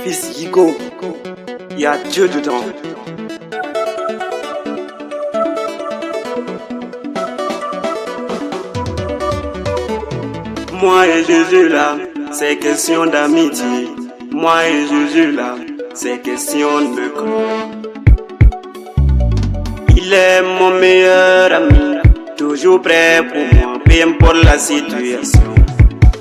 Fils Yigo, y a Dieu dedans. Moi et Jésus là, c'est question d'amitié. Moi et Jésus là, c'est question de cœur. Il est mon meilleur ami, toujours prêt pour moi, peu importe la situation.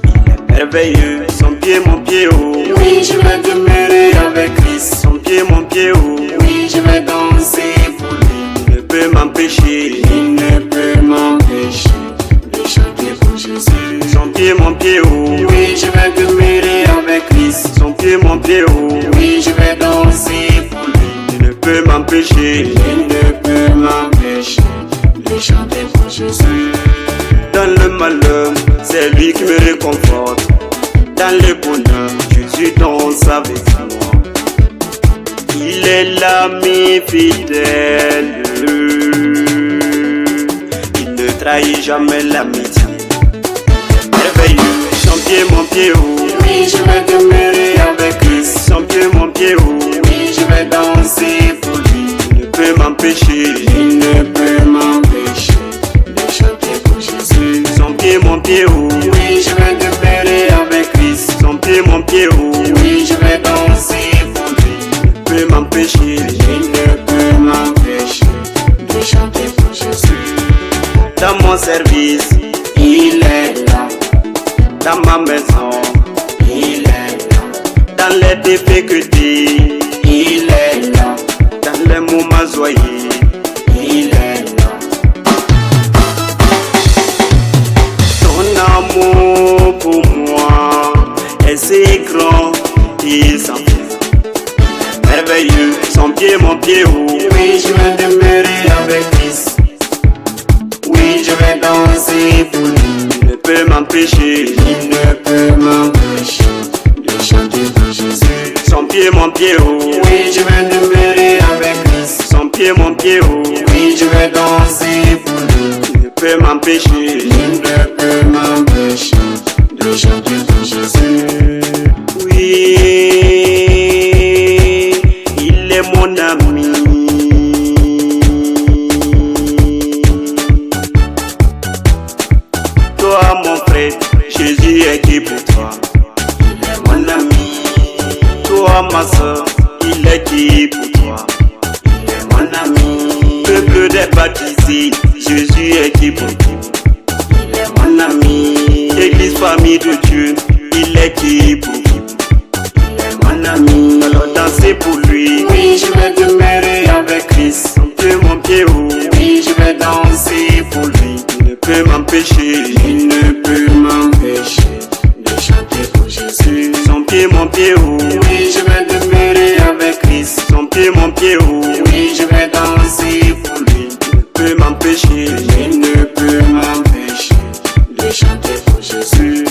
Il est merveilleux, son pied mon pied haut. Oui, je vais demeurer avec Christ. Son pied mon pied haut. Oui, je vais danser pour lui. Il ne peut m'empêcher. Il ne peut m'empêcher de chanter pour Jésus. Son pied mon pied haut. Oui, je vais demeurer avec Christ. Son pied mon pied haut. Oui, je vais danser pour lui. Il ne peut m'empêcher. Il ne peut m'empêcher de chanter pour Jésus. Dans le malheur, c'est lui qui me réconforte. Dans le bonheur, Jésus danse avec moi. Il est l'ami fidèle. Il ne trahit jamais l'amitié. Merveilleux, son pied mon pied haut. Oui, je vais demeurer avec Christ. Son pied mon pied haut. Oui, je vais danser pour lui. Il ne peut m'empêcher. Il ne peut m'empêcher de chanter pour Jésus. Son pied mon pied haut. Oui, je vais demeurer avec Christ. Son pied mon pied haut. Oui, je vais danser pour lui. Il ne peut m'empêcher. Il ne peut m'empêcher de chanter pour Jésus. Dans mon service, Il est là, dans ma maison, il est là, dans les difficultés, il est là, dans les moments joyeux. il est là. Ton amour pour moi est si grand, il s'en fait. Merveilleux, son pied mon pied haut. Oui, je vais demeurer avec Christ. Oui, je vais danser pour lui. Il ne peut m'empêcher. Il ne peut m'empêcher de chanter pour Jésus. Son pied mon pied haut. Oui, je vais demeurer avec Christ. Son pied mon pied haut. Oui, je vais danser pour lui. Il ne peut m'empêcher. Il ne peut m'empêcher de chanter pour Jésus. Oui, il est mon ami. Toi mon frère, Jésus est qui pour toi? Il est mon ami. Toi ma soeur, il est qui pour toi? Il est mon ami. Peuple des baptisés, Jésus est qui pour toi? Il est mon ami. Église famille de Dieu, il est qui pour toi? Il est mon ami. Alors dansez pour lui. Oui, je vais demeurer avec Christ. Son pied mon pied haut. Oui, je vais danser pour lui. Il ne peut m'empêcher. Il ne peut m'empêcher de chanter pour Jésus. Son pied mon pied haut. Oui, je vais demeurer avec Christ. Son pied mon pied haut. Oui, je vais danser pour lui. Il ne peut m'empêcher. Il ne peut m'empêcher de chanter pour Jésus.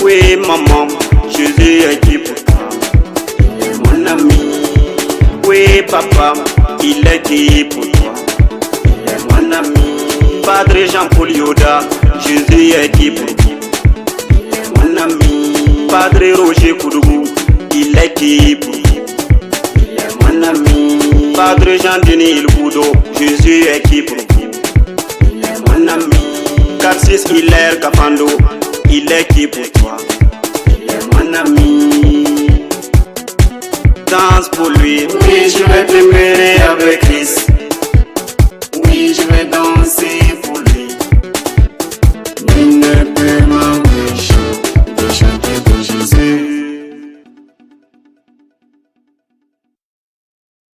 Oui maman, Jésus est qui pour toi? Il est mon ami. Oui papa, il est qui pour toi? Il est mon ami. Padre Jean-Paul Yoda, Jésus est qui pour toi? Il est mon ami. Padre Roger Koudougou, il est qui pour toi? Il est mon ami. Padre Jean-Denis Ilboudo, Jésus est qui pour toi? Il est mon ami. Carcis Hilaire Kafando, il est qui pour toi? Il est mon ami. Danse pour lui. Oui, je vais demeurer avec Christ. Oui, je vais danser.